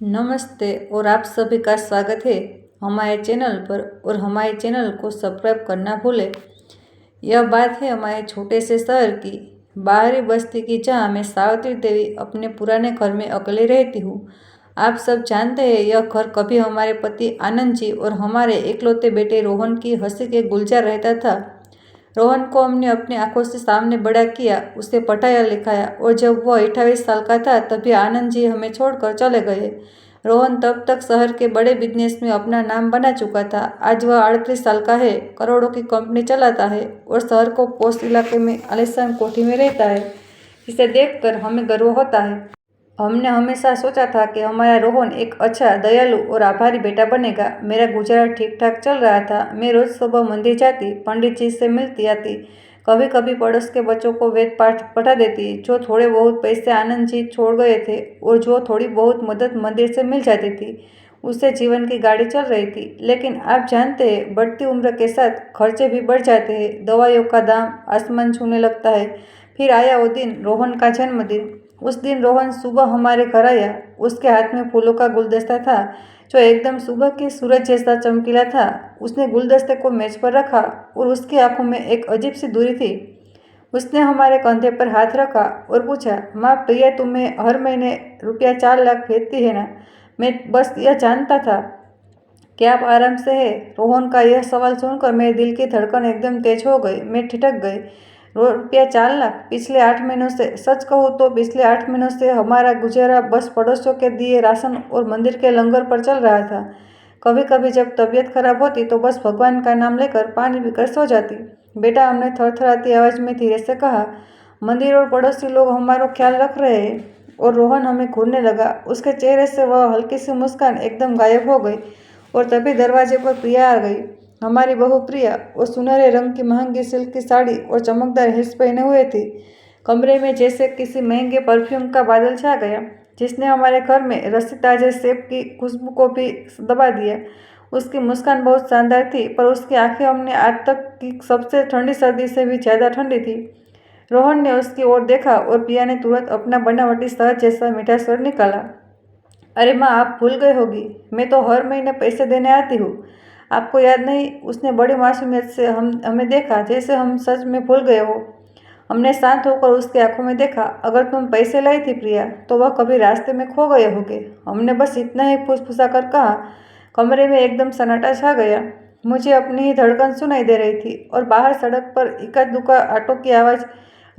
नमस्ते और आप सभी का स्वागत है हमारे चैनल पर। और हमारे चैनल को सब्सक्राइब करना भूलें। यह बात है हमारे छोटे से शहर की, बाहरी बस्ती की, जहाँ मैं सावित्री देवी अपने पुराने घर में अकेले रहती हूँ। आप सब जानते हैं, यह घर कभी हमारे पति आनंद जी और हमारे इकलौते बेटे रोहन की हंसी के गुलजार रहता था। रोहन को हमने अपनी आंखों से सामने बड़ा किया, उसे पढ़ाया लिखाया, और जब वह 28 साल का था तभी आनंद जी हमें छोड़कर चले गए। रोहन तब तक शहर के बड़े बिजनेस में अपना नाम बना चुका था। आज वह 38 साल का है, करोड़ों की कंपनी चलाता है और शहर को पोस्ट इलाके में आलीशान कोठी में रहता है। इसे देखकर हमें गर्व होता है। हमने हमेशा सोचा था कि हमारा रोहन एक अच्छा, दयालु और आभारी बेटा बनेगा। मेरा गुजारा ठीक ठाक चल रहा था। मैं रोज सुबह मंदिर जाती, पंडित जी से मिलती आती, कभी कभी पड़ोस के बच्चों को वेद पाठ पढ़ा देती। जो थोड़े बहुत पैसे आनंद जी छोड़ गए थे और जो थोड़ी बहुत मदद मंदिर से मिल जाती थी, उससे जीवन की गाड़ी चल रही थी। लेकिन आप जानते हैं, बढ़ती उम्र के साथ खर्चे भी बढ़ जाते हैं। दवाइयों का दाम आसमान छूने लगता है। फिर आया वो दिन, रोहन का जन्मदिन। उस दिन रोहन सुबह हमारे घर आया। उसके हाथ में फूलों का गुलदस्ता था, जो एकदम सुबह के सूरज जैसा चमकीला था। उसने गुलदस्ते को मेज पर रखा और उसकी आंखों में एक अजीब सी दूरी थी। उसने हमारे कंधे पर हाथ रखा और पूछा, माँ प्रिया तुम्हें हर महीने ₹4 लाख भेजती है ना? मैं बस यह जानता था कि आप आराम से है। रोहन का यह सवाल सुनकर मेरे दिल की धड़कन एकदम तेज हो गई। मैं ठिठक गई। ₹4 लाख? पिछले 8 महीनों से, सच कहूँ तो पिछले 8 महीनों से हमारा गुजारा बस पड़ोसियों के दिए राशन और मंदिर के लंगर पर चल रहा था। कभी कभी जब तबीयत खराब होती तो बस भगवान का नाम लेकर पानी पीकर सो जाती। बेटा, हमने थरथराती आवाज में धीरे से कहा, मंदिर और पड़ोसी लोग हमारा ख्याल रख रहे हैं। और रोहन हमें घूरने लगा। उसके चेहरे से वह हल्की सी मुस्कान एकदम गायब हो गई। और तभी दरवाजे पर प्रिया आ गई। हमारी बहू प्रिया। वो सुनहरे रंग की महंगी सिल्क की साड़ी और चमकदार हिल्स पहने हुए थी। कमरे में जैसे किसी महंगे परफ्यूम का बादल छा गया, जिसने हमारे घर में रसी ताजे सेब की खुशबू को भी दबा दिया। उसकी मुस्कान बहुत शानदार थी, पर उसकी आंखें हमने आज तक की सबसे ठंडी सर्दी से भी ज्यादा ठंडी थी। रोहन ने उसकी ओर देखा और प्रिया ने तुरंत अपना बनावटी सहज जैसा मीठा स्वर निकाला। अरे माँ, आप भूल गए होगी, मैं तो हर महीने पैसे देने आती हूँ। आपको याद नहीं? उसने बड़ी मासूमियत से हमें देखा, जैसे हम सच में भूल गए हो। हमने शांत होकर उसकी आंखों में देखा। अगर तुम पैसे लाई थी प्रिया, तो वह कभी रास्ते में खो गए होगे। हमने बस इतना ही फुसफुसा कर कहा। कमरे में एकदम सन्नाटा छा गया। मुझे अपनी ही धड़कन सुनाई दे रही थी और बाहर सड़क पर इक्का दुक्का ऑटो की आवाज़।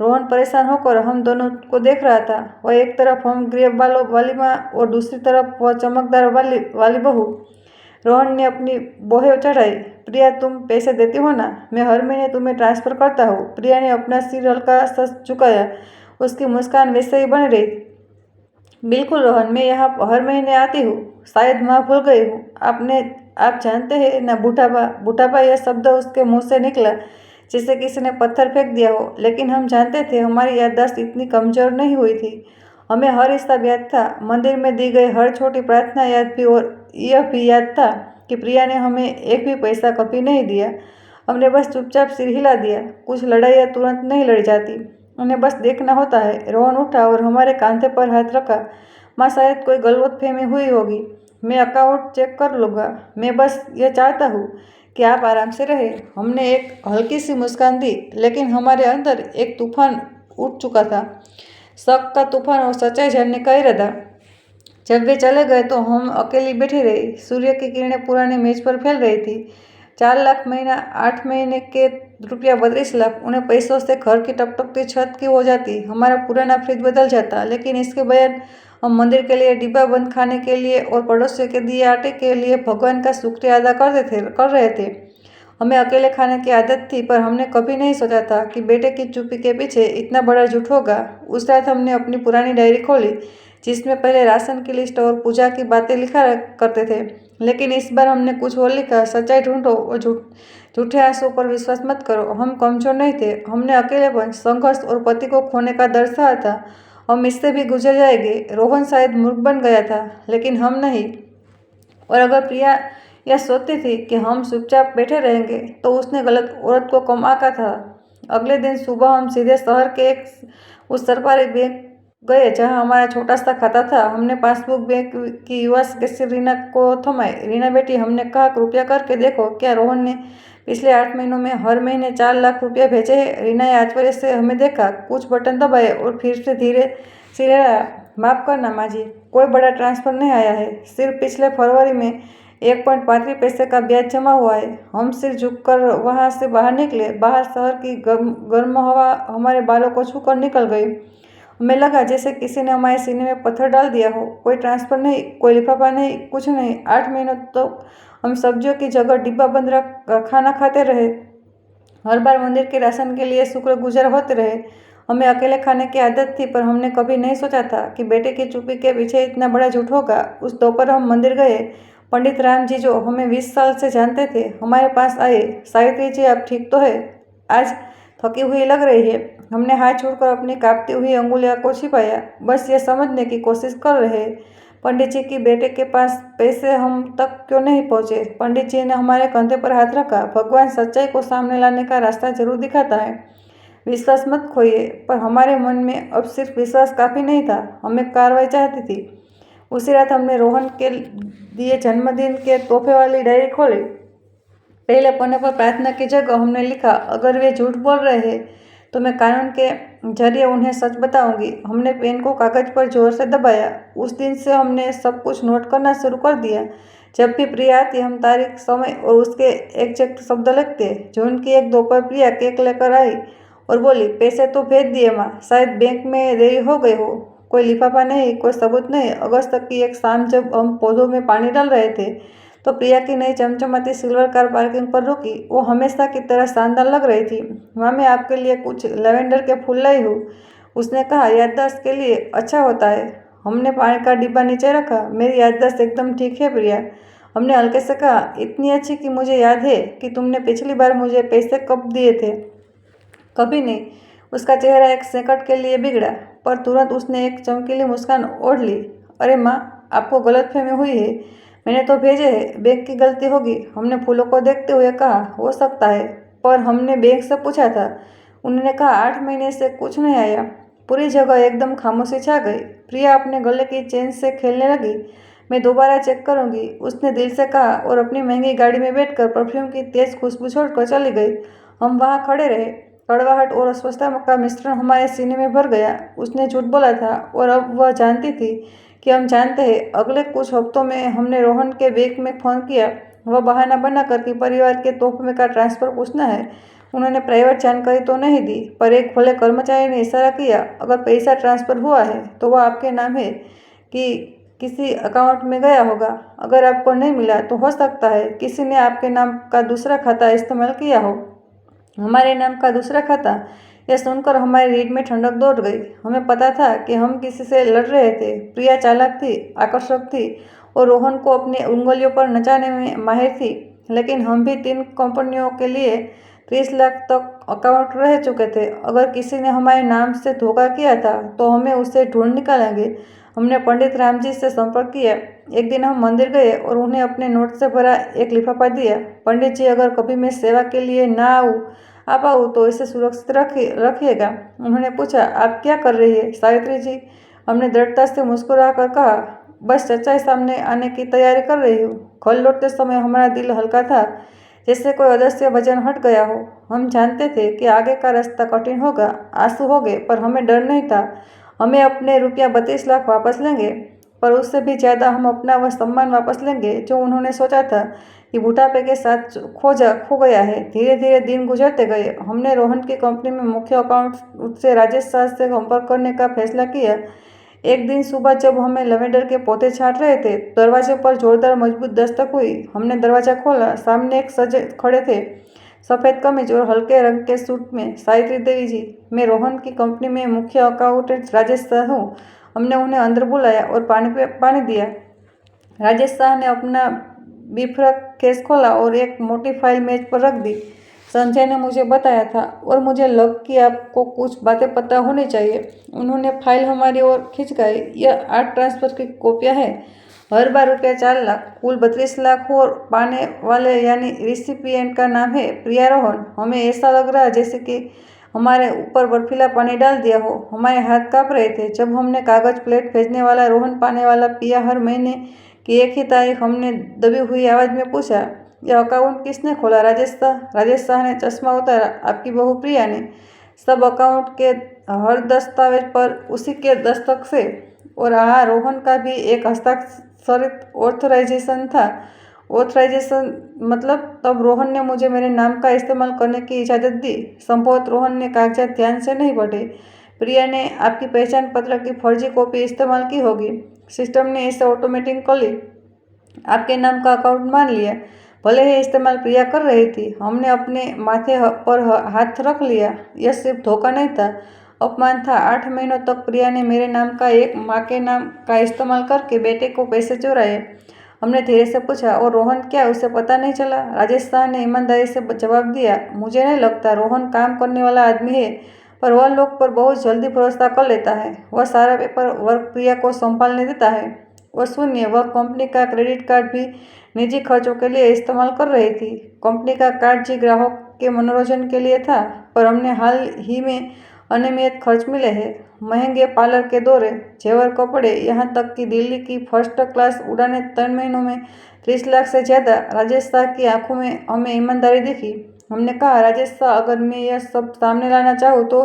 रोहन परेशान होकर हम दोनों को देख रहा था। वह एक तरफ हम गरीब वालों वाली माँ और दूसरी तरफ वह चमकदार वाली बहू। रोहन ने अपनी बोहे चढ़ाई। प्रिया, तुम पैसे देती हो ना? मैं हर महीने तुम्हें ट्रांसफ़र करता हूँ। प्रिया ने अपना सिर हल्का सा झुकाया। उसकी मुस्कान वैसे ही बन रही। बिल्कुल रोहन, मैं यहाँ हर महीने आती हूँ। शायद माँ भूल गई हूँ। आप जानते हैं ना, बूढ़ापा। बूढ़ापा यह शब्द उसके मुंह से निकला जैसे किसी ने पत्थर फेंक दिया हो। लेकिन हम जानते थे, हमारी याददाश्त इतनी कमजोर नहीं हुई थी। हमें हर हिस्सा याद था। मंदिर में दी गई हर छोटी प्रार्थना याद भी, और यह भी याद था कि प्रिया ने हमें एक भी पैसा कभी नहीं दिया। हमने बस चुपचाप सिर हिला दिया। कुछ लड़ाइयाँ तुरंत नहीं लड़ी जाती, उन्हें बस देखना होता है। रोहन उठा और हमारे कांधे पर हाथ रखा। माँ, शायद कोई गलतफहमी हुई होगी। मैं अकाउंट चेक कर लूँगा। मैं बस ये चाहता हूँ कि आप आराम से रहे। हमने एक हल्की सी मुस्कान दी, लेकिन हमारे अंदर एक तूफान उठ चुका था, शक का तूफान और सच्चाई जानने का इरादा। जब वे चले गए तो हम अकेली बैठी रही। सूर्य की किरणें पुराने मेज पर फैल रही थी। 4 लाख महीना, 8 महीने के ₹32 लाख। उन्हें पैसों से घर की टपटपती छत की हो जाती, हमारा पुराना फ्रिज बदल जाता। लेकिन इसके बयान हम मंदिर के लिए डिब्बा बंद खाने के लिए और पड़ोसियों के दिए आटे के लिए भगवान का शुक्रिया अदा कर रहे थे। हमें अकेले खाने की आदत थी, पर हमने कभी नहीं सोचा था कि बेटे की चुप्पी के पीछे इतना बड़ा झूठ होगा। उस रात हमने अपनी पुरानी डायरी खोली, जिसमें पहले राशन की लिस्ट और पूजा की बातें लिखा करते थे। लेकिन इस बार हमने कुछ और लिखा, सच्चाई ढूंढो और झूठे आंसुओं पर विश्वास मत करो। हम कमजोर नहीं थे। हमने अकेलेपन, संघर्ष और पति को खोने का दर्द सहा था। हम इससे भी गुजर जाएंगे। रोहन शायद मूर्ख बन गया था, लेकिन हम नहीं। और अगर प्रिया यह सोचती थी कि हम चुपचाप बैठे रहेंगे, तो उसने गलत औरत को कम आंका था। अगले दिन सुबह हम सीधे शहर के उस सरकारी बैंक गए जहां हमारा छोटा सा खाता था। हमने पासबुक बैंक की युवा कैशियर रीना को थमाई। रीना बेटी, हमने कहा कृपया करके देखो, क्या रोहन ने पिछले 8 महीनों में हर महीने 4 लाख रुपया भेजे हैं? रीना ने आश्चर्य से हमें देखा, कुछ बटन दबाए और फिर से धीरे चिल्लाया, माफ करना माँ जी, कोई बड़ा ट्रांसफर नहीं आया है। सिर्फ पिछले फरवरी में 1.35 पैसे का ब्याज जमा हुआ है। हम सिर झुककर वहां से बाहर निकले। बाहर शहर की गर्म हवा हमारे बालों को छूकर निकल गई। हमें लगा जैसे किसी ने हमारे सीने में पत्थर डाल दिया हो। कोई ट्रांसफर नहीं, कोई लिफाफा नहीं, कुछ नहीं। 8 महीनों तो हम सब्जियों की जगह डिब्बा बंद खाना खाते रहे। हर बार मंदिर के राशन के लिए शुक्रगुजार होते रहे। हमें अकेले खाने की आदत थी, पर हमने कभी नहीं सोचा था कि बेटे की चुप्पी के पीछे इतना बड़ा झूठ होगा। उस दोपहर हम मंदिर गए। पंडित राम जी, जो हमें 20 साल से जानते थे, हमारे पास आए। सावित्री जी, आप ठीक तो है? आज थकी हुई लग रही है। हमने हाथ छोड़कर अपनी कांपती हुई अंगुलियों को छिपाया। बस ये समझने की कोशिश कर रहे पंडित जी की बेटे के पास पैसे हम तक क्यों नहीं पहुंचे। पंडित जी ने हमारे कंधे पर हाथ रखा। भगवान सच्चाई को सामने लाने का रास्ता जरूर दिखाता है, विश्वास मत खोइए। पर हमारे मन में अब सिर्फ विश्वास काफी नहीं था, हमें कार्रवाई चाहती थी। उसी रात हमने रोहन के दिए जन्मदिन के तोहफे वाली डायरी खोली। पहले पन्ने पर प्रार्थना की जगह हमने लिखा, अगर वे झूठ बोल रहे हैं तो मैं कानून के जरिए उन्हें सच बताऊंगी। हमने पेन को कागज पर जोर से दबाया। उस दिन से हमने सब कुछ नोट करना शुरू कर दिया। जब भी प्रिया आती, हम तारीख, समय और उसके एग्जैक्ट शब्द लिखते। जून की एक दोपहर प्रिया केक लेकर आई और बोली, पैसे तो भेज दिए माँ, शायद बैंक में देरी हो गई हो। कोई लिफाफा नहीं, कोई सबूत नहीं। अगस्त तक की एक शाम जब हम पौधों में पानी डाल रहे थे तो प्रिया की नई चमचमाती सिल्वर कार पार्किंग पर रुकी। वो हमेशा की तरह शानदार लग रही थी। माँ, मैं आपके लिए कुछ लेवेंडर के फूल लाई हूँ, उसने कहा। याददाश्त के लिए अच्छा होता है। हमने पानी का डिब्बा नीचे रखा। मेरी याददाश्त एकदम ठीक है प्रिया, हमने हल्के से कहा। इतनी अच्छी कि मुझे याद है कि तुमने पिछली बार मुझे पैसे कब दिए थे। कभी नहीं। उसका चेहरा एक सेकंड के लिए बिगड़ा, पर तुरंत उसने एक चमकीली मुस्कान ओढ़ ली। अरे माँ, आपको गलतफहमी हुई है, मैंने तो भेजे है, बैंक की गलती होगी। हमने फूलों को देखते हुए कहा, हो सकता है, पर हमने बैंक से पूछा था। उन्होंने कहा 8 महीने से कुछ नहीं आया। पूरी जगह एकदम खामोशी छा गई। प्रिया अपने गले की चेन से खेलने लगी। मैं दोबारा चेक करूंगी, उसने दिल से कहा और अपनी महंगी गाड़ी में बैठकर परफ्यूम की तेज खुशबू छोड़कर चली गई। हम वहां खड़े रहे। कड़वाहट और अस्वस्थता का मिश्रण हमारे सीने में भर गया। उसने झूठ बोला था और अब वह जानती थी कि हम जानते हैं। अगले कुछ हफ्तों में हमने रोहन के बैंक में फ़ोन किया। वह बहाना बनाकर कि परिवार के तोहफे का ट्रांसफ़र पूछना है। उन्होंने प्राइवेट जानकारी तो नहीं दी, पर एक भले कर्मचारी ने इशारा किया, अगर पैसा ट्रांसफ़र हुआ है तो वह आपके नाम है कि किसी अकाउंट में गया होगा। अगर आपको नहीं मिला तो हो सकता है किसी ने आपके नाम का दूसरा खाता इस्तेमाल किया हो। हमारे नाम का दूसरा खाता, यह सुनकर हमारी रीढ़ में ठंडक दौड़ गई। हमें पता था कि हम किसी से लड़ रहे थे। प्रिया चालाक थी, आकर्षक थी और रोहन को अपनी उंगलियों पर नचाने में माहिर थी। लेकिन हम भी 3 कंपनियों के लिए 30 लाख तक अकाउंट रह चुके थे। अगर किसी ने हमारे नाम से धोखा किया था तो हमें उसे ढूंढ निकालेंगे। हमने पंडित राम जी से संपर्क किया। एक दिन हम मंदिर गए और उन्हें अपने नोट से भरा एक लिफाफा दिया। पंडित जी, अगर कभी मैं सेवा के लिए ना आ पाऊँ तो इसे सुरक्षित रखिएगा। उन्होंने पूछा, आप क्या कर रही है सावित्री जी? हमने दृढ़ता से मुस्कुरा कर कहा, बस सच्चाई सामने आने की तैयारी कर रही हूँ। घर लौटते समय हमारा दिल हल्का था, जैसे कोई अदृश्य वजन हट गया हो। हम जानते थे कि आगे का रास्ता कठिन होगा, आंसू होंगे, पर हमें डर नहीं था। हमें अपने रुपया 32 लाख वापस लेंगे, पर उससे भी ज़्यादा हम अपना वह सम्मान वापस लेंगे जो उन्होंने सोचा था कि बुढ़ापे के साथ खो गया है। धीरे धीरे दिन गुजरते गए। हमने रोहन की कंपनी में मुख्य अकाउंट से राजेश शाह से संपर्क करने का फैसला किया। एक दिन सुबह जब हमें लवेंडर के पौधे छांट रहे थे, दरवाजे पर जोरदार मजबूत दस्तक हुई। हमने दरवाजा खोला। सामने एक सजे खड़े थे, सफ़ेद कमीज और हल्के रंग के सूट में। सावित्री देवी जी, मैं रोहन की कंपनी में मुख्य अकाउंटेंट राजेश शाह हूँ। हमने उन्हें अंदर बुलाया और पानी दिया। राजेश शाह ने अपना बीफरक केस खोला और एक मोटी फाइल मेज पर रख दी। संजय ने मुझे बताया था और मुझे लग कि आपको कुछ बातें पता होनी चाहिए। उन्होंने फाइल हमारी ओर खिंचवाई। यह 8 ट्रांसफर की कॉपियाँ हैं। हर बार रुपया 4 लाख, कुल 32 लाख और पाने वाले यानी रिसिपिएंट का नाम है प्रिया रोहन। हमें ऐसा लग रहा है जैसे कि हमारे ऊपर बर्फीला पानी डाल दिया हो। हमारे हाथ काँप रहे थे जब हमने कागज प्लेट भेजने वाला रोहन पाने वाला पिया। हर महीने की एक ही तारीख हमने दबी हुई आवाज़ में पूछा, यह अकाउंट किसने खोला? राजेश शाह ने चश्मा उतारा। आपकी बहू प्रिया ने। सब अकाउंट के हर दस्तावेज पर उसी के दस्तक से। और हाँ, रोहन का भी एक हस्ताक्षरित ऑथराइजेशन था। ऑथराइजेशन मतलब तब रोहन ने मुझे मेरे नाम का इस्तेमाल करने की इजाज़त दी। संभवतः रोहन ने कागजात ध्यान से नहीं पढ़े। प्रिया ने आपकी पहचान पत्र की फर्जी कॉपी इस्तेमाल की होगी। सिस्टम ने इसे ऑटोमेटिक कर ली, आपके नाम का अकाउंट मान लिया। भले ही इस्तेमाल प्रिया कर रही थी। हमने अपने माथे पर हाथ रख लिया। यह सिर्फ धोखा नहीं था, अपमान था। 8 महीनों तक प्रिया ने मेरे नाम का एक माँ के नाम का इस्तेमाल करके बेटे को पैसे चुराए। हमने धीरे से पूछा, और रोहन, क्या उसे पता नहीं चला? राजेश शाह ने ईमानदारी से जवाब दिया, मुझे नहीं लगता। रोहन काम करने वाला आदमी है, पर वह लोग पर बहुत जल्दी भरोसा कर लेता है। वह सारा पेपर वर्क प्रिया को संभालने देता है। और सुनिए, वह कंपनी का क्रेडिट कार्ड भी निजी खर्चों के लिए इस्तेमाल कर रही थी। कंपनी का कार्ड जी ग्राहक के मनोरंजन के लिए था, पर हमने हाल ही में अनियमित खर्च मिले हैं। महंगे पार्लर के दौरे, जेवर, कपड़े, यहाँ तक कि दिल्ली की फर्स्ट क्लास उड़ानें 3 महीनों में 30 लाख से ज़्यादा। राजेश शाह की आंखों में हमें ईमानदारी दिखी। हमने कहा, राजेश शाह, अगर मैं यह सब सामने लाना चाहूँ तो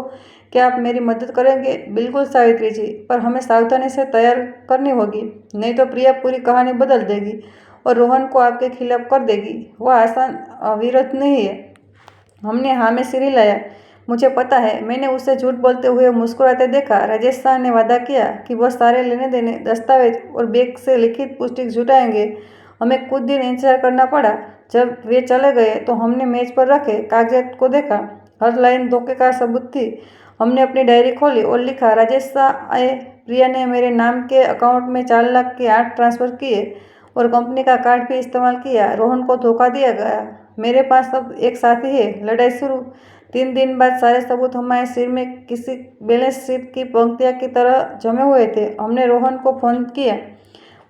क्या आप मेरी मदद करेंगे? बिल्कुल सावित्री जी, पर हमें सावधानी से तैयार करनी होगी, नहीं तो प्रिया पूरी कहानी बदल देगी और रोहन को आपके खिलाफ कर देगी। वह आसान विरोध नहीं है। हमने हाँ में सिर हिलाया। मुझे पता है। मैंने उसे झूठ बोलते हुए मुस्कुराते देखा। राजेश शाह ने वादा किया कि वह सारे लेने देने, दस्तावेज और बैंक से लिखित पुष्टि जुटाएंगे। हमें कुछ दिन इंतजार करना पड़ा। जब वे चले गए तो हमने मेज पर रखे कागजात को देखा। हर लाइन धोखे का सबूत थी। हमने अपनी डायरी खोली और लिखा, राजेश शाह आए, प्रिया ने मेरे नाम के अकाउंट में 4 लाख के 8 ट्रांसफ़र किए और कंपनी का कार्ड भी इस्तेमाल किया। रोहन को धोखा दिया गया। मेरे पास अब एक साथी है। लड़ाई शुरू। 3 दिन बाद सारे सबूत हमारे सिर में किसी बैलेंस शीट की पंक्तियाँ की तरह जमे हुए थे। हमने रोहन को फ़ोन किया।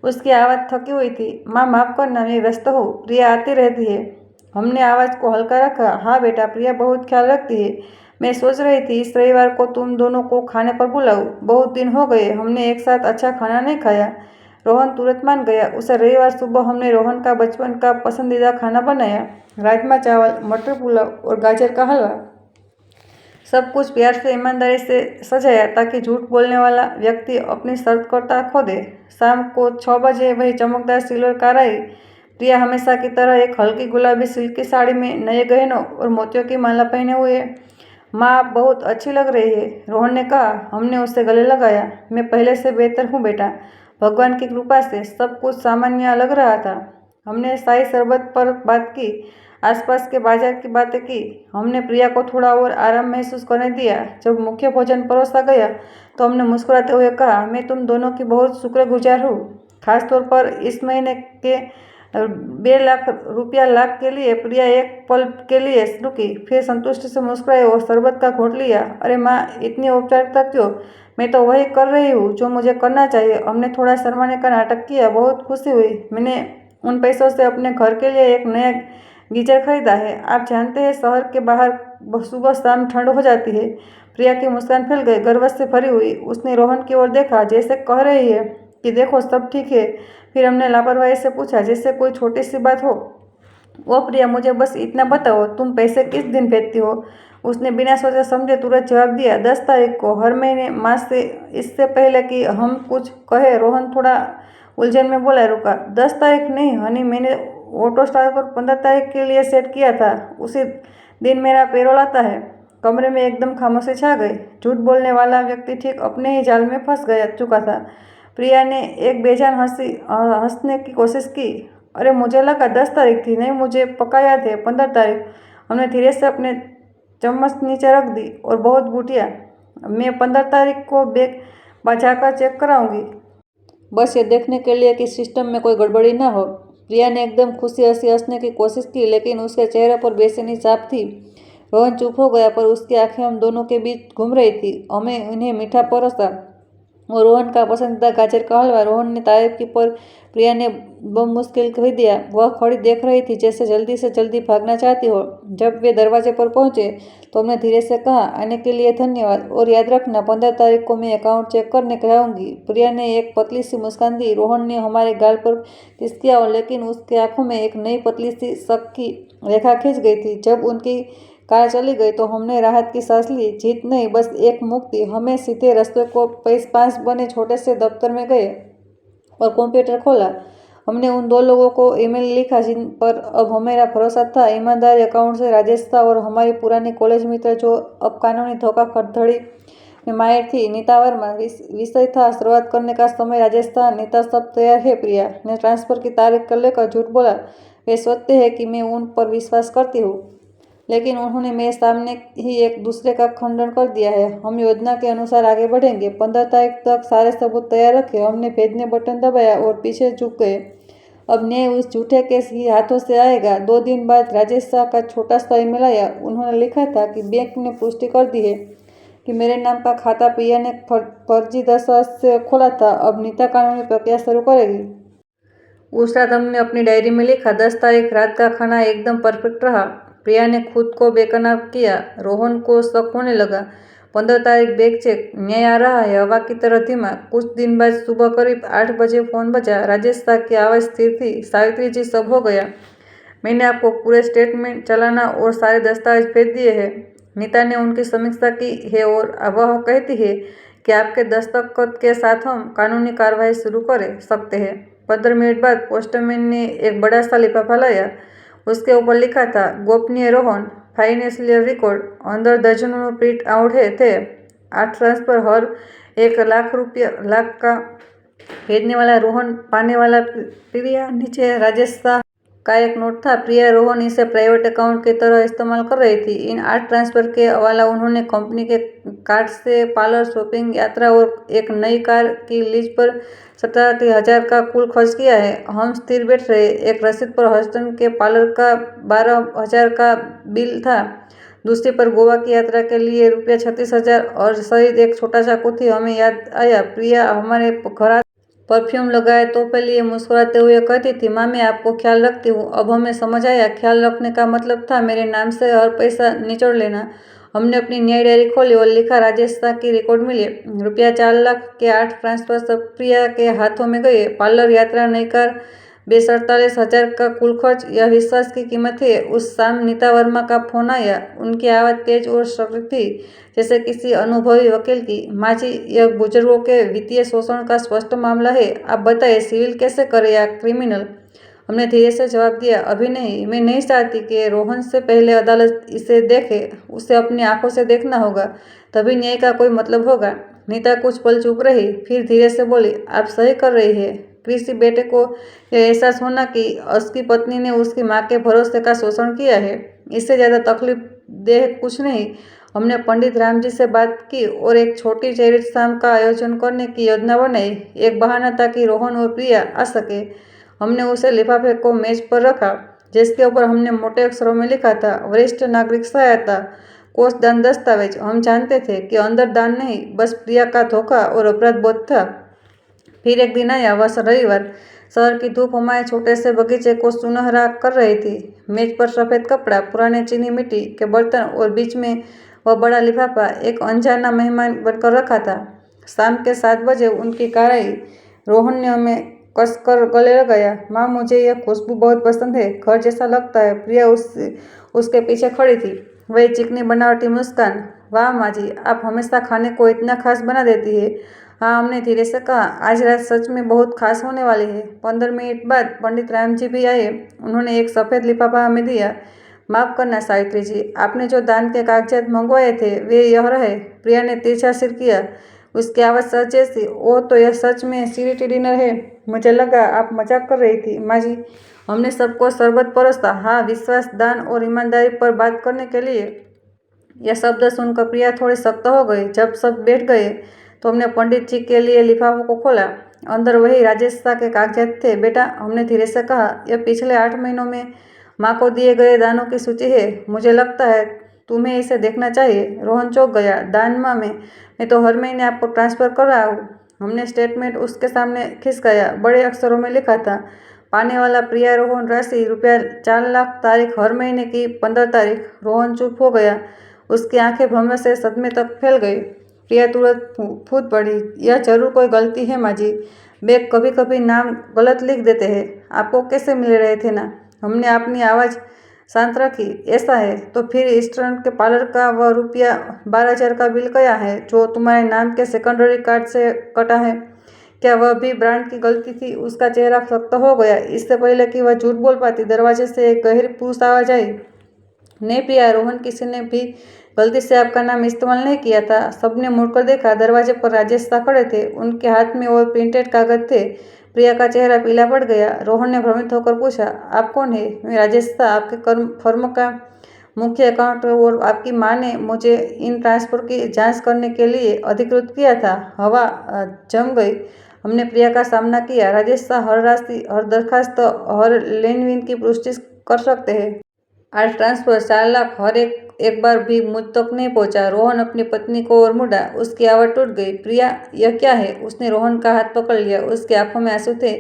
उसकी आवाज़ थकी हुई थी। माँ, माफ़ करना, मैं व्यस्त हूँ, प्रिया आती रहती है। हमने आवाज़ को हल्का रखा। हाँ बेटा, प्रिया बहुत ख्याल रखती है। मैं सोच रही थी इस रविवार को तुम दोनों को खाने पर बुलाऊं। बहुत दिन हो गए हमने एक साथ अच्छा खाना नहीं खाया। रोहन तुरंत मान गया। उसे रविवार सुबह हमने रोहन का बचपन का पसंदीदा खाना बनाया, राजमा चावल, मटर पुलाव और गाजर का हलवा। सब कुछ प्यार से, ईमानदारी से सजाया ताकि झूठ बोलने वाला व्यक्ति अपनी सतर्कता खो दे। शाम को 6 बजे वही चमकदार सिल्वर कार आई। प्रिया हमेशा की तरह एक हल्की गुलाबी सिल्क की साड़ी में, नए गहनों और मोतियों की माला पहने हुए। माँ, आप बहुत अच्छी लग रही है, रोहन ने कहा। हमने उससे गले लगाया। मैं पहले से बेहतर हूँ बेटा, भगवान की कृपा से। सब कुछ सामान्य लग रहा था। हमने शाही शरबत पर बात की, आसपास के बाजार की बातें की। हमने प्रिया को थोड़ा और आराम महसूस करने दिया। जब मुख्य भोजन परोसा गया तो हमने मुस्कुराते हुए कहा, मैं तुम दोनों की बहुत शुक्रगुजार हूँ, खासतौर पर इस महीने के 2 लाख रुपया लाभ के लिए। प्रिया एक पल के लिए रुकी, फिर संतुष्टि से मुस्कुराई और शरबत का घोंट लिया। अरे माँ, इतनी औपचारिकता क्यों? मैं तो वही कर रही हूँ जो मुझे करना चाहिए। हमने थोड़ा शर्माने का नाटक किया। बहुत खुशी हुई। मैंने उन पैसों से अपने घर के लिए एक नया गीजर खरीदा है। आप जानते हैं, शहर के बाहर सुबह शाम ठंड हो जाती है। प्रिया की मुस्कान फैल गई, गर्व से भरी हुई। उसने रोहन की ओर देखा, जैसे कह रही है कि देखो सब ठीक है। फिर हमने लापरवाही से पूछा, जैसे कोई छोटी सी बात हो। वो प्रिया, मुझे बस इतना बताओ, तुम पैसे किस दिन भेजती हो? उसने बिना सोचे समझे तुरंत जवाब दिया, 10 तारीख को, हर महीने माँ से। इससे पहले कि हम कुछ कहे, रोहन थोड़ा उलझन में बोला, रुका। 10 तारीख नहीं हनी, मैंने ऑटो स्टार पर 15 तारीख के लिए सेट किया था। उसी दिन मेरा पेरोल आता है। कमरे में एकदम खामोशी छा गई। झूठ बोलने वाला व्यक्ति ठीक अपने ही जाल में फंस गया चुका था। प्रिया ने एक बेजान हंसने की कोशिश की। अरे, मुझे लगा 10 तारीख थी। नहीं, मुझे पक्का याद है 15 तारीख। हमने धीरे से अपने चम्मच नीचे रख दी और बहुत घुटिया, मैं 15 तारीख को बैग बचाकर चेक कराऊंगी, बस ये देखने के लिए कि सिस्टम में कोई गड़बड़ी ना हो। प्रिया ने एकदम खुशी हंसी हंसने की कोशिश की, लेकिन उसके चेहरे पर बेचैनी छाप थी। रोहन चुप हो गया, पर उसकी आंखें हम दोनों के बीच घूम रही थी। हमें उन्हें मीठा परोसा। और रोहन का पसंदीदा गाजर का हलवा। रोहन ने तारीफ की पर प्रिया ने बमुश्किल कह दिया। वह खड़ी देख रही थी जैसे जल्दी से जल्दी भागना चाहती हो। जब वे दरवाजे पर पहुंचे तो हमने धीरे से कहा, आने के लिए धन्यवाद, और याद रखना 15 तारीख को मैं अकाउंट चेक करने जाऊंगी। प्रिया ने एक पतली सी मुस्कान दी। रोहन ने हमारे गाल पर किस किया, लेकिन उसकी आंखों में एक नई पतली सी शक की रेखा खींच गई थी। जब उनकी कार चली गई तो हमने राहत की सांस ली। जीत नहीं, बस एक मुक्ति। हमें सीधे रास्ते को पास बने छोटे से दफ्तर में गए और कंप्यूटर खोला। हमने उन 2 लोगों को ईमेल लिखा जिन पर अब हमारा भरोसा था। ईमानदारी अकाउंट से राजेश था और हमारी पुरानी कॉलेज मित्र जो अब कानूनी धोखाधड़ी में माहिर थी, नीता वर्मा। विषय था शुरुआत करने का समय। राजेश था, नीता सब तैयार है। प्रिया ने ट्रांसफर की तारीख कर लेकर झूठ बोला। वे सोचते हैं कि मैं उन पर विश्वास करती हूँ, लेकिन उन्होंने मेरे सामने ही एक दूसरे का खंडन कर दिया है। हम योजना के अनुसार आगे बढ़ेंगे। 15 तारीख तक सारे सबूत तैयार रखे। हमने भेजने बटन दबाया और पीछे झुक गए। अब न्याय उस झूठे केस ही हाथों से आएगा। 2 दिन बाद राजेश शाह का छोटा सा ईमेल आया। उन्होंने लिखा था कि बैंक ने पुष्टि कर दी है कि मेरे नाम का खाता प्रिया ने फर्जी दस्तावेज से खोला था। अब नीता कानूनी प्रक्रिया शुरू करेगी। उस रात हमने अपनी डायरी में लिखा, 10 तारीख रात का खाना एकदम परफेक्ट रहा। प्रिया ने खुद को बेकनाम किया। रोहन को शक होने लगा। 15 तारीख बैग चेक। न्याय आ रहा है, हवा की तरह धीमा। कुछ दिन बाद सुबह करीब 8 बजे फोन बजा। राजेश शाह की आवाज़ स्थिर थी। सावित्री जी, सब हो गया। मैंने आपको पूरे स्टेटमेंट, चालान और सारे दस्तावेज भेज दिए हैं। नीता ने उनकी समीक्षा की है और वह कहती है कि आपके दस्तखत के साथ हम कानूनी कार्रवाई शुरू कर सकते हैं। 15 मिनट बाद पोस्टमैन ने एक बड़ा सा लिफाफा लाया। उसके ऊपर लिखा था, गोपनीय रोहन, फाइनेंशियल रिकॉर्ड। अंदर दर्जनों प्रिंट आउट थे। 8 ट्रांसफर, हर एक लाख का। भेजने वाला रोहन, पाने वाला प्रिया। नीचे राजेश शाह का एक नोट था। प्रिया रोहन इसे प्राइवेट अकाउंट की तरह इस्तेमाल कर रही थी। इन 8 ट्रांसफर के अलावा उन्होंने कंपनी के कार्ड से पार्लर, शॉपिंग, यात्रा और एक नई कार की लीज पर 87,000 का कुल खर्च किया है। हम स्थिर बैठ रहे। एक रसीद पर हस्टन के पार्लर का 12,000 का बिल था। दूसरी पर गोवा की यात्रा के लिए ₹36,000 और सहित एक छोटा चाकू थी। हमें याद आया, प्रिया हमारे घर परफ्यूम लगाए तोहफे लिए मुस्कुराते हुए कहती थी, माँ मैं आपको ख्याल रखती हूँ। अब हमें समझ आया, ख्याल रखने का मतलब था मेरे नाम से हर पैसा निचोड़ लेना। हमने अपनी न्याय डायरी खोली और लिखा, राजेश शाह की रिकॉर्ड मिली। ₹4 लाख के 8 ट्रांसफर सब प्रिया के हाथों में गए। पार्लर, यात्रा, नई कार, 47,000 का कुल खर्च। यह विश्वास की कीमत है। उस शाम नीता वर्मा का फोन आया। उनकी आवाज़ तेज और सख्त थी, जैसे किसी अनुभवी वकील की। माँ जी, यह बुजुर्गों के वित्तीय शोषण का स्पष्ट मामला है। आप बताइए, सिविल कैसे करें या क्रिमिनल? हमने धीरे से जवाब दिया, अभी नहीं। मैं नहीं चाहती कि रोहन से पहले अदालत इसे देखे। उसे अपनी आंखों से देखना होगा, तभी न्याय का कोई मतलब होगा। नीता कुछ पल चुप रही, फिर धीरे से बोली, आप सही कर रही है। कृषि बेटे को यह एहसास होना कि उसकी पत्नी ने उसकी माँ के भरोसे का शोषण किया है, इससे ज़्यादा तकलीफ देह कुछ नहीं। हमने पंडित राम जी से बात की और एक छोटी चैरिटी शाम का आयोजन करने की योजना बनाई। एक बहाना था कि रोहन और प्रिया आ सके। हमने उसे लिफाफे को मेज पर रखा, जिसके ऊपर हमने मोटे अक्षरों में लिखा था, वरिष्ठ नागरिक सहायता कोष दान दस्तावेज। हम जानते थे कि अंदर दान नहीं, बस प्रिया का धोखा और अपराध बोध था। फिर एक दिन आया, वह रविवार। शहर की धूप हमारे छोटे से बगीचे को सुनहरा कर रही थी। मेज पर सफ़ेद कपड़ा, पुराने चीनी मिट्टी के बर्तन और बीच में वह बड़ा लिफाफा एक अनजाना मेहमान बनकर रखा था। शाम के 7 बजे उनकी कार आई। रोहन ने हमें कसकर गले लगाया। माँ, मुझे यह खुशबू बहुत पसंद है, घर जैसा लगता है। प्रिया उसके पीछे खड़ी थी, वही चिकनी बनावटी मुस्कान। वाह माँ जी, आप हमेशा खाने को इतना खास बना देती है। हाँ, हमने धीरे से कहा, आज रात सच में बहुत खास होने वाली है। 15 मिनट बाद पंडित राम जी भी आए। उन्होंने एक सफ़ेद लिफाफा हमें दिया। माफ़ करना सावित्री जी, आपने जो दान के कागजात मंगवाए थे वे यह रहे। प्रिया ने तिरछा सिर किया। उसकी आवाज़ सच जैसी। ओह, तो यह सच में चैरिटी डिनर है। मुझे लगा आप मजाक कर रही थी। माँ जी, हमने सबको शरबत परोसा। हाँ, विश्वास, दान और ईमानदारी पर बात करने के लिए। यह शब्द सुनकर प्रिया थोड़ी सख्त हो गई। जब सब बैठ गए तो हमने पंडित जी के लिए लिफाफों को खोला। अंदर वही राजेश शाह के कागजात थे। बेटा, हमने धीरे से कहा, यह पिछले 8 महीनों में माँ को दिए गए दानों की सूची है। मुझे लगता है तुम्हें इसे देखना चाहिए। रोहन चौंक गया। दान माँ मैं तो हर महीने आपको ट्रांसफ़र कर रहा हूँ। हमने स्टेटमेंट उसके सामने खिसकाया। बड़े अक्षरों में लिखा था, पाने वाला प्रिया रोहन, राशि ₹4,00,000, तारीख हर महीने की 15 तारीख। रोहन चुप हो गया। उसकी आंखें भ्रम से सदमे तक फैल गई। प्रिया तुरंत फूट पड़ी। यह जरूर कोई गलती है माँ जी। बेग कभी कभी नाम गलत लिख देते हैं। आपको कैसे मिल रहे थे ना? हमने अपनी आवाज़ शांत रखी। ऐसा है तो फिर रेस्टोरेंट के पार्लर का वह ₹12,000 का बिल क्या है जो तुम्हारे नाम के सेकेंडरी कार्ड से कटा है? क्या वह भी ब्रांड की गलती थी? उसका चेहरा सख्त हो गया। इससे पहले कि वह झूठ बोल पाती, दरवाजे से एक गहरी पुरुष आवाज आई। नहीं प्रिया, रोहन, किसी ने भी गलती से आपका नाम इस्तेमाल नहीं किया था। सबने मुड़कर देखा। दरवाजे पर राजेश शाह खड़े थे। उनके हाथ में और प्रिंटेड कागज थे। प्रिया का चेहरा पीला पड़ गया। रोहन ने भ्रमित होकर पूछा, आप कौन है? मैं राजेश शाह, आपके फर्म का मुख्य अकाउंट, और आपकी माँ ने मुझे इन ट्रांसफर की जांच करने के लिए अधिकृत किया था। हवा जम गई। हमने प्रिया का सामना किया। राजेश शाह हर राशि, हर दरखास्त, हर लेनदेन की पुष्टि कर सकते हैं। आज ट्रांसफर 4,00,000 हर एक बार भी मुझ तक नहीं पहुंचा। रोहन अपनी पत्नी को और मुड़ा। उसकी आवाज़ टूट गई। प्रिया, यह क्या है? उसने रोहन का हाथ पकड़ लिया। उसकी आंखों में आंसू थे।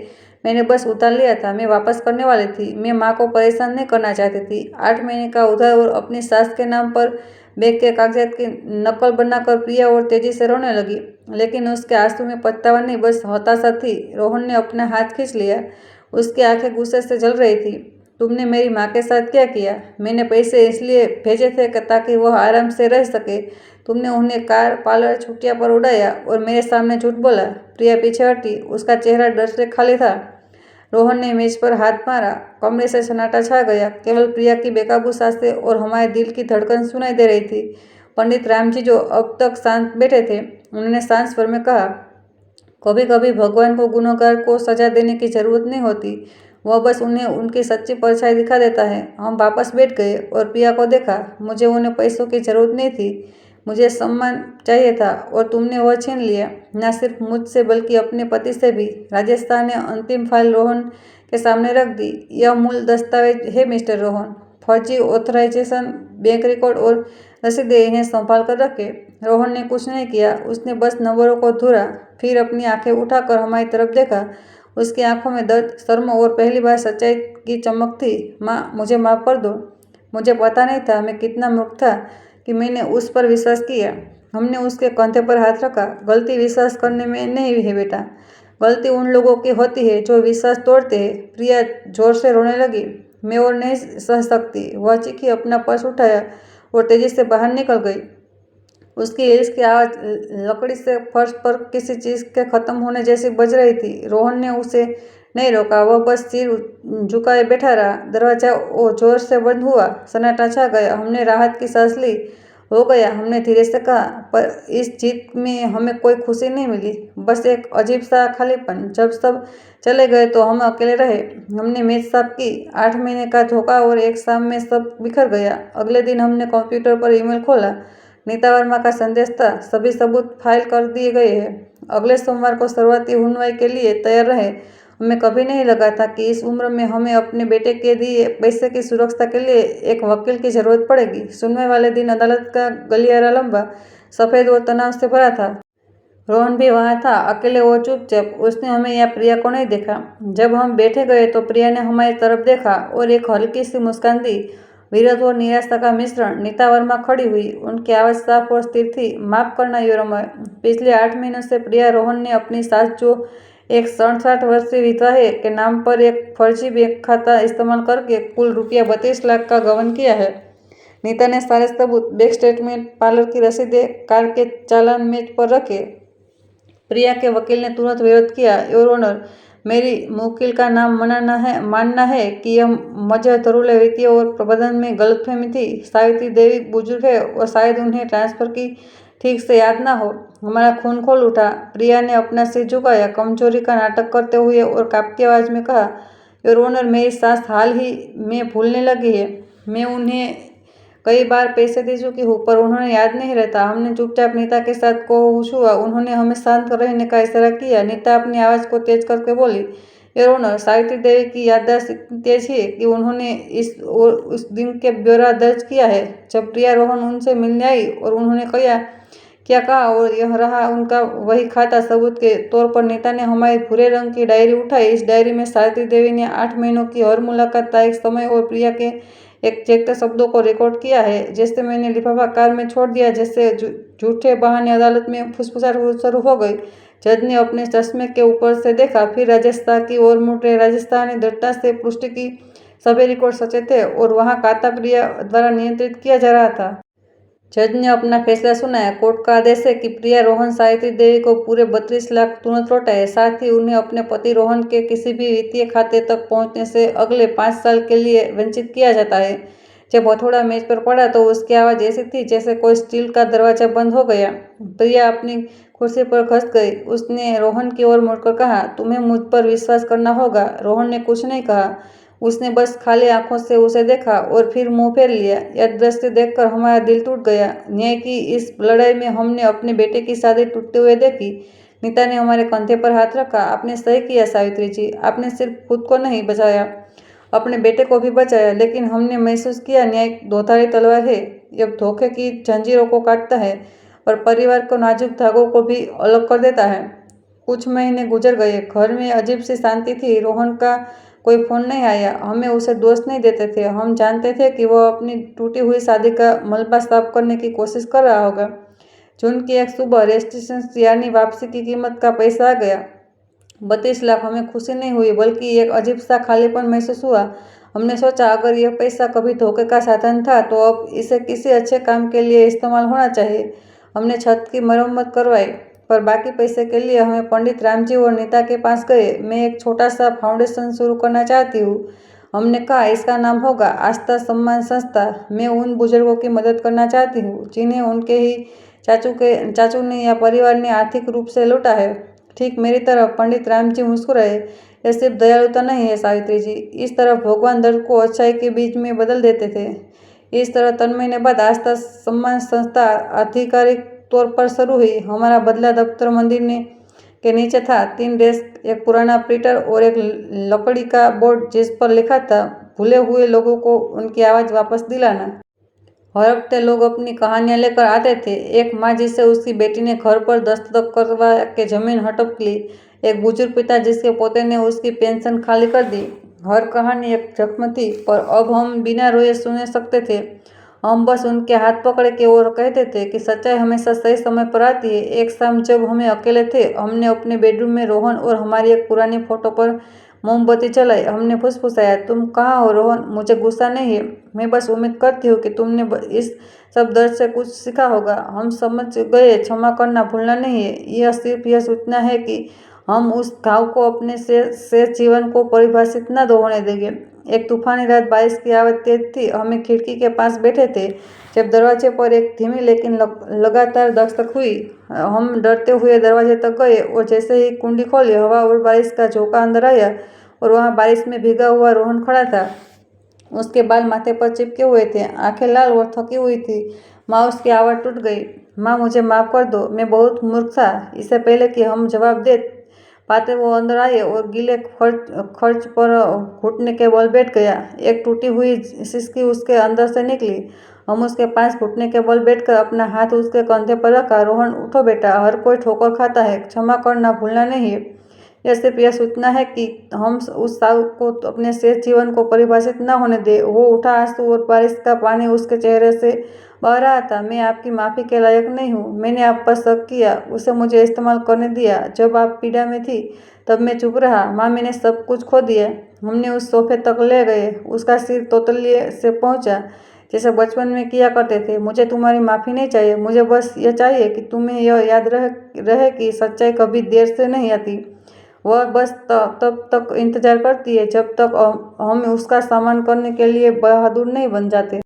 मैंने बस उतार लिया था। मैं वापस करने वाली थी। मैं माँ को परेशान नहीं करना चाहती थी। 8 महीने का उधार और अपनी सास के नाम पर बैग के कागजात की नकल बनाकर प्रिया और तेजी से रोने लगी। लेकिन उसके आंसू में पछतावा नहीं, बस हताशा थी। रोहन ने अपना हाथ खींच लिया। उसकी आंखें गुस्से से जल रही थी। तुमने मेरी माँ के साथ क्या किया? मैंने पैसे इसलिए भेजे थे ताकि वह आराम से रह सके। तुमने उन्हें कार, पार्लर, छुट्टियां पर उड़ाया और मेरे सामने झूठ बोला। प्रिया पीछे हटी। उसका चेहरा डर से खाली था। रोहन ने मेज पर हाथ मारा। कमरे से सन्नाटा छा गया। केवल प्रिया की बेकाबू सांसें और हमारे दिल की धड़कन सुनाई दे रही थी। पंडित रामजी, जो अब तक शांत बैठे थे, उन्होंने शांत स्वर में कहा, कभी कभी भगवान को गुनहगार को सजा देने की जरूरत नहीं होती। वह बस उन्हें उनकी सच्ची परछाई दिखा देता है। हम वापस बैठ गए और प्रिया को देखा। मुझे उन्हें पैसों की जरूरत नहीं थी। मुझे सम्मान चाहिए था और तुमने वह छीन लिया। न सिर्फ मुझसे बल्कि अपने पति से भी। राजेश शाह ने अंतिम फाइल रोहन के सामने रख दी। यह मूल दस्तावेज है मिस्टर रोहन। फर्जी ऑथराइजेशन, बैंक रिकॉर्ड और रसीदें, इन्हें संभाल कर रखे। रोहन ने कुछ नहीं किया। उसने बस नंबरों को धुरा, फिर अपनी आंखें उठाकर हमारी तरफ देखा। उसकी आंखों में दर्द, शर्म और पहली बार सच्चाई की चमक थी। माँ, मुझे माफ़ कर दो। मुझे पता नहीं था, मैं कितना मूर्ख था कि मैंने उस पर विश्वास किया। हमने उसके कंधे पर हाथ रखा। गलती विश्वास करने में नहीं है बेटा। गलती उन लोगों की होती है जो विश्वास तोड़ते हैं। प्रिया जोर से रोने लगी। मैं और नहीं सह सकती, वह चीखी, अपना पर्स उठाया और तेजी से बाहर निकल गई। उसकी हिल्स की आवाज़ लकड़ी से फर्श पर किसी चीज़ के खत्म होने जैसी बज रही थी। रोहन ने उसे नहीं रोका। वह बस सिर झुकाए बैठा रहा। दरवाजा जोर से बंद हुआ। सन्नाटा छा गया। हमने राहत की सांस ली। हो गया, हमने धीरे से कहा, पर इस जीत में हमें कोई खुशी नहीं मिली, बस एक अजीब सा खालीपन। जब सब चले गए तो हम अकेले रहे। हमने मेज साफ की। 8 महीने का धोखा और एक शाम में सब बिखर गया। अगले दिन हमने कंप्यूटर पर ईमेल खोला। नीता वर्मा का संदेश था, सभी सबूत फाइल कर दिए गए हैं। अगले सोमवार को शुरुआती सुनवाई के लिए तैयार रहे। हमें कभी नहीं लगा था कि इस उम्र में हमें अपने बेटे के दिए पैसे की सुरक्षा के लिए एक वकील की जरूरत पड़ेगी। सुनवाई वाले दिन अदालत का गलियारा लंबा, सफ़ेद और तनाव से भरा था। रोहन भी वहाँ था, अकेले और चुपचाप। उसने हमें या प्रिया को नहीं देखा। जब हम बैठे गए तो प्रिया ने हमारी तरफ देखा और एक हल्की सी मुस्कान दी। विरह और निराशा का मिश्रण। नीता वर्मा खड़ी हुई। उनकी आवाज़ साफ और स्थिर थी। माफ़ करना योरमय, पिछले 8 महीनों से प्रिया रोहन ने अपनी सास, जो एक 67 वर्षीय विधवा है, के नाम पर एक फर्जी बैंक खाता इस्तेमाल करके कुल ₹32 लाख का गबन किया है। नीता ने सारे सबूत, बैंक स्टेटमेंट, पार्लर की रसीदें, कार के चालान मेज पर रखे। प्रिया के वकील ने तुरंत विरोध किया। योर ऑनर, मेरी मुवक्किल का नाम मानना है कि यह मजहर तरुले वित्तीय और प्रबंधन में गलतफहमी थी। सावित्री देवी बुजुर्ग है और शायद उन्हें ट्रांसफर की ठीक से याद ना हो। हमारा खून खोल उठा। प्रिया ने अपना सिर झुकाया, कमजोरी का नाटक करते हुए, और कांपती आवाज में कहा, योर ऑनर, मेरी सास हाल ही में भूलने लगी है। मैं उन्हें कई बार पैसे दे चुकी हूँ, पर उन्होंने याद नहीं रहता। हमने चुपचाप नीता के साथ को छुआ। उन्होंने हमें शांत रहने का इशारा किया। नीता अपनी आवाज़ को तेज करके बोली, योर ऑनर, सावित्री देवी की याददाश्त इतनी तेज है कि उन्होंने उस दिन के ब्यौरा दर्ज किया है जब प्रिया रोहन उनसे मिलने आई और उन्होंने कहा क्या कहा और यह रहा उनका वही खाता। सबूत के तौर पर नीता ने हमारी भूरे रंग की डायरी उठाई। इस डायरी में सावित्री देवी ने 8 महीनों की हर मुलाकात, तारीख, समय और प्रिया के एग्जैक्ट शब्दों को रिकॉर्ड किया है। जैसे मैंने लिफाफा कार में छोड़ दिया, जैसे झूठे बहाने अदालत में फुसफुसाहट शुरू हो गई। जज ने अपने चश्मे के ऊपर से देखा, फिर राजस्थान की ओर मुड़े। राजस्थान ने दृढ़ता से पुष्टि की, सभी रिकॉर्ड सच्चे थे और वहाँ खाता प्रिया द्वारा नियंत्रित किया जा रहा था। जज ने अपना फैसला सुनाया। कोर्ट का आदेश है कि प्रिया रोहन सावित्री देवी को पूरे 32 लाख तुरंत लौटाए, साथ ही उन्हें अपने पति रोहन के किसी भी वित्तीय खाते तक पहुंचने से अगले 5 साल के लिए वंचित किया जाता है। जब हथौड़ा मेज पर पड़ा तो उसकी आवाज़ ऐसी थी जैसे कोई स्टील का दरवाजा बंद हो गया। प्रिया अपनी कुर्सी पर खस गई। उसने रोहन की ओर मुड़कर कहा, तुम्हें मुझ पर विश्वास करना होगा। रोहन ने कुछ नहीं कहा। उसने बस खाली आंखों से उसे देखा और फिर मुंह फेर लिया। यह दृश्य देखकर हमारा दिल टूट गया। न्याय की इस लड़ाई में हमने अपने बेटे की शादी टूटते हुए देखी। नीता ने हमारे कंधे पर हाथ रखा। आपने सही किया सावित्री जी, आपने सिर्फ खुद को नहीं बचाया, अपने बेटे को भी बचाया। लेकिन हमने महसूस किया न्याय दोधारी तलवार है, यह धोखे की जंजीरों को काटता है और परिवार को नाजुक धागों को भी अलग कर देता है। कुछ महीने गुजर गए। घर में अजीब सी शांति थी। रोहन का कोई फोन नहीं आया। हमें उसे दोष नहीं देते थे। हम जानते थे कि वह अपनी टूटी हुई शादी का मलबा साफ करने की कोशिश कर रहा होगा। जून की एक सुबह रजिस्ट्रेशन यानी वापसी की कीमत का पैसा आ गया, 32 लाख। हमें खुशी नहीं हुई बल्कि एक अजीब सा खालीपन महसूस हुआ। हमने सोचा अगर यह पैसा कभी धोखे का साधन था तो अब इसे किसी अच्छे काम के लिए इस्तेमाल होना चाहिए। हमने छत की मरम्मत करवाई, पर बाकी पैसे के लिए हमें पंडित रामजी और नीता के पास गए। मैं एक छोटा सा फाउंडेशन शुरू करना चाहती हूँ। हमने कहा इसका नाम होगा आस्था सम्मान संस्था। मैं उन बुजुर्गों की मदद करना चाहती हूँ जिन्हें उनके ही चाचू ने या परिवार ने आर्थिक रूप से लूटा है, ठीक मेरी तरफ। पंडित रामजी मुस्कुराए। यह सिर्फ दयालुता नहीं है सावित्री जी, इस तरह भगवान दर्द को अच्छाई के बीच में बदल देते थे। इस तरह 3 महीने बाद आस्था सम्मान संस्था आधिकारिक तौर पर शुरू हुई। हमारा बदला दफ्तर मंदिर के नीचे था। 3 डेस्क, एक पुराना प्रिंटर और एक लकड़ी का बोर्ड जिस पर लिखा था, भूले हुए लोगों को उनकी आवाज़ वापस दिलाना। हर हफ्ते लोग अपनी कहानियां लेकर आते थे। एक माँ जिसे उसकी बेटी ने घर पर दस्तखत करवा के जमीन हड़प ली, एक बुजुर्ग पिता जिसके पोते ने उसकी पेंशन खाली कर दी। हर कहानी एक जख्म थी, पर अब हम बिना रोए सुन सकते थे। हम बस उनके हाथ पकड़ के और कहते थे कि सच्चाई हमेशा सही समय पर आती है। एक शाम जब हमें अकेले थे, हमने अपने बेडरूम में रोहन और हमारी एक पुरानी फोटो पर मोमबत्ती जलाई। हमने फुसफुसाया, तुम कहाँ हो रोहन? मुझे गुस्सा नहीं है, मैं बस उम्मीद करती हूँ कि तुमने इस सब दर्द से कुछ सीखा होगा। हम समझ गए, क्षमा करना भूलना नहीं है। यह सिर्फ यह सूचना है कि हम उस घाव को अपने शेष जीवन को परिभाषित न होने देंगे। एक तूफानी रात, बारिश की आवाज़ तेज थी। हमें खिड़की के पास बैठे थे जब दरवाजे पर एक धीमी लेकिन लगातार दस्तक हुई। हम डरते हुए दरवाजे तक गए और जैसे ही कुंडी खोली, हवा और बारिश का झोंका अंदर आया और वहाँ बारिश में भीगा हुआ रोहन खड़ा था। उसके बाल माथे पर चिपके हुए थे, आंखें लाल और थकी हुई थी। माँ, उसकी आवाज़ टूट गई। माँ, मुझे माफ़ कर दो, मैं बहुत मूर्ख था। इससे पहले कि हम जवाब दे पाते वो अंदर आए और गीले खर्च पर घुटने के बल बैठ गया। एक टूटी हुई सिसकी उसके अंदर से निकली। हम उसके पास घुटने के बल बैठकर अपना हाथ उसके कंधे पर रखा। रोहन, उठो बेटा, हर कोई ठोकर खाता है, क्षमा करना भूलना नहीं है। यह सिर्फ यह सूचना है कि हम उस साहु को अपने शेष जीवन को परिभाषित न होने दे। वो उठा, आंसू और बारिश का पानी उसके चेहरे से बह रहा था। मैं आपकी माफ़ी के लायक नहीं हूँ। मैंने आप पर शक किया, उसे मुझे इस्तेमाल करने दिया। जब आप पीड़ा में थी तब मैं चुप रहा। माँ, मैंने सब कुछ खो दिया। हमने उस सोफे तक ले गए। उसका सिर तौतलिए से पहुंचा जैसे बचपन में किया करते थे। मुझे तुम्हारी माफ़ी नहीं चाहिए, मुझे बस यह चाहिए कि तुम्हें यह याद रहे कि सच्चाई कभी देर से नहीं आती। वह बस तब तक इंतजार करती है जब तक हम उसका सामना करने के लिए बहादुर नहीं बन जाते।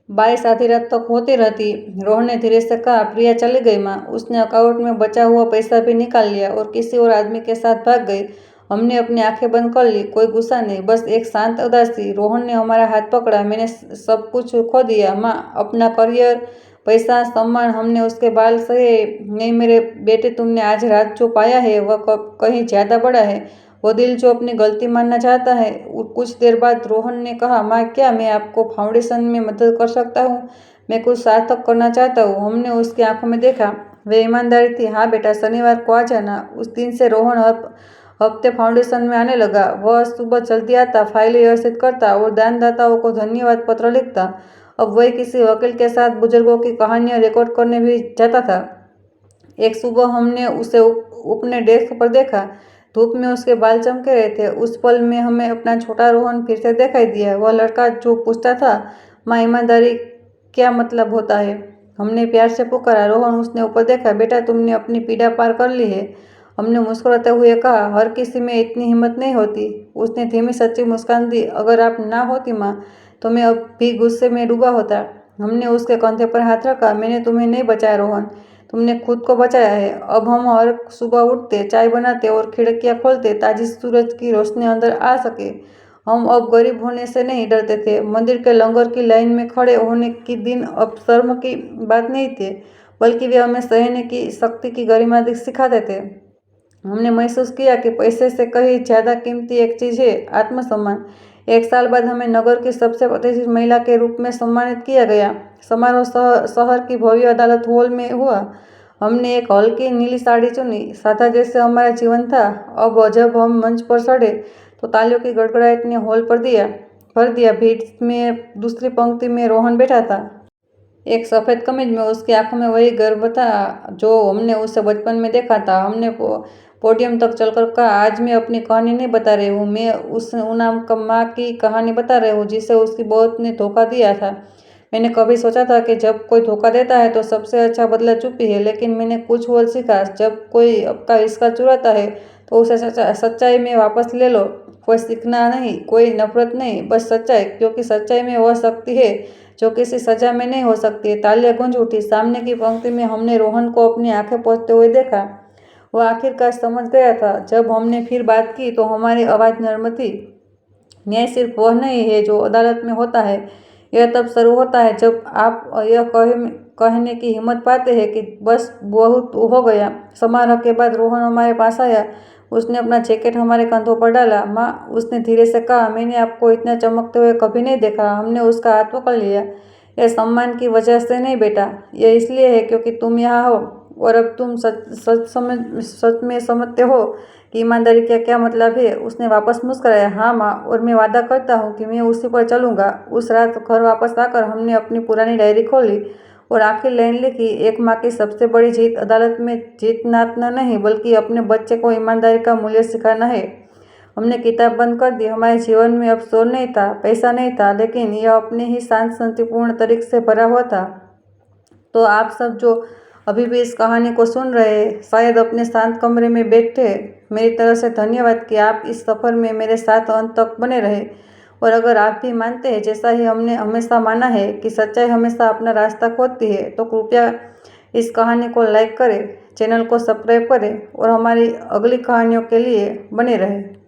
बारिश आधी रात तक होती रहती। रोहन ने धीरे से कहा, प्रिया चली गई माँ। उसने अकाउंट में बचा हुआ पैसा भी निकाल लिया और किसी और आदमी के साथ भाग गई। हमने अपनी आंखें बंद कर ली। कोई गुस्सा नहीं, बस एक शांत उदासी। रोहन ने हमारा हाथ पकड़ा। मैंने सब कुछ खो दिया माँ, अपना करियर, पैसा, सम्मान। हमने उसके बाल सहे। नहीं मेरे बेटे, तुमने आज रात जो पाया है वह कहीं ज़्यादा बड़ा है। वो दिल जो अपनी गलती मानना चाहता है। कुछ देर बाद रोहन ने कहा, माँ, क्या मैं आपको फाउंडेशन में मदद कर सकता हूँ? मैं कुछ सार्थक करना चाहता हूँ। हमने उसकी आंखों में देखा। वे ईमानदारी थी। हाँ बेटा, शनिवार को आ जाना। उस दिन से रोहन हफ्ते फाउंडेशन में आने लगा। वह सुबह जल्दी आता, फाइलें व्यवस्थित करता और दानदाताओं को धन्यवाद पत्र लिखता। अब वही किसी वकील के साथ बुजुर्गों की कहानियां रिकॉर्ड करने भी जाता था। एक सुबह हमने उसे अपने डेस्क पर देखा। धूप में उसके बाल चमके रहे थे। उस पल में हमें अपना छोटा रोहन फिर से दिखाई दिया। वह लड़का जो पूछता था, माँ, ईमानदारी क्या मतलब होता है? हमने प्यार से पुकारा। रोहन उसने ऊपर देखा। बेटा, तुमने अपनी पीड़ा पार कर ली है। हमने मुस्कुराते हुए कहा, हर किसी में इतनी हिम्मत नहीं होती। उसने धीमी सच्ची मुस्कान दी। अगर आप ना होती माँ, तो मैं अब भी गुस्से में डूबा होता। हमने उसके कंधे पर हाथ रखा। मैंने तुम्हें नहीं बचाया रोहन, तुमने खुद को बचाया है। अब हम हर सुबह उठते, चाय बनाते और खिड़कियां खोलते ताजी सूरज की रोशनी अंदर आ सके। हम अब गरीब होने से नहीं डरते थे। मंदिर के लंगर की लाइन में खड़े होने के दिन अब शर्म की बात नहीं थे, बल्कि वे हमें सहने की शक्ति की गरिमा सिखाते थे। हमने महसूस किया कि पैसे से कहीं ज़्यादा कीमती एक चीज़ है, आत्मसम्मान। 1 साल बाद हमें नगर की सबसे प्रतिष्ठित महिला के रूप में सम्मानित किया गया। समारोह शहर की भव्य अदालत हॉल में हुआ। हमने एक हल्की नीली साड़ी चुनी, सादा जैसे हमारा जीवन था। अब जब हम मंच पर चढ़े तो तालियों की गड़गड़ाहट ने हॉल भर दिया। भीड़ में दूसरी पंक्ति में रोहन बैठा था। एक सफ़ेद कमीज में। उसकी आंखों में वही गर्व था जो हमने उसे बचपन में देखा था। हमने पोडियम तक चलकर कहा, आज मैं अपनी कहानी नहीं बता रही हूँ, मैं उस उनाम माँ की कहानी बता रही हूँ जिसे उसकी बहू ने धोखा दिया था। मैंने कभी सोचा था कि जब कोई धोखा देता है तो सबसे अच्छा बदला चुप्पी है, लेकिन मैंने कुछ और सीखा। जब कोई आपका रिश्ता चुराता है तो उसे सच्चाई में वापस ले लो। कोई सीखना नहीं, कोई नफरत नहीं, बस सच्चाई, क्योंकि सच्चाई में वह शक्ति है जो किसी सजा में नहीं हो सकती। तालियां गूंज उठी। सामने की पंक्ति में हमने रोहन को अपनी आंखें पोंछते हुए देखा। वह आखिरकार समझ गया था। जब हमने फिर बात की तो हमारी आवाज़ नर्म थी। न्याय सिर्फ वह नहीं है जो अदालत में होता है, यह तब शुरू होता है जब आप यह कहने की हिम्मत पाते हैं कि बस बहुत हो गया। समारोह के बाद रोहन हमारे पास आया। उसने अपना जैकेट हमारे कंधों पर डाला। माँ, उसने धीरे से कहा, मैंने आपको इतना चमकते हुए कभी नहीं देखा। हमने उसका हाथ पकड़ लिया। यह सम्मान की वजह से नहीं बेटा, यह इसलिए है क्योंकि तुम यहाँ हो और अब तुम सच में समझते हो कि ईमानदारी का क्या मतलब है। उसने वापस मुस्कुराया। हाँ माँ, और मैं वादा करता हूँ कि मैं उसी पर चलूँगा। उस रात घर वापस आकर हमने अपनी पुरानी डायरी खोली और आखिरी लाइन लिखी, एक माँ की सबसे बड़ी जीत अदालत में जीतना नहीं, बल्कि अपने बच्चे को ईमानदारी का मूल्य सिखाना है। हमने किताब बंद कर दी। हमारे जीवन में अब शोर नहीं था, पैसा नहीं था, लेकिन यह अपने ही शांत शांतिपूर्ण तरीके से भरा हुआ था। तो आप सब जो अभी भी इस कहानी को सुन रहे हैं, शायद अपने शांत कमरे में बैठे, मेरी तरफ से धन्यवाद कि आप इस सफ़र में मेरे साथ अंत तक बने रहे। और अगर आप भी मानते हैं, जैसा ही हमने हमेशा माना है, कि सच्चाई हमेशा अपना रास्ता खोजती है, तो कृपया इस कहानी को लाइक करें, चैनल को सब्सक्राइब करें और हमारी अगली कहानियों के लिए बने रहें।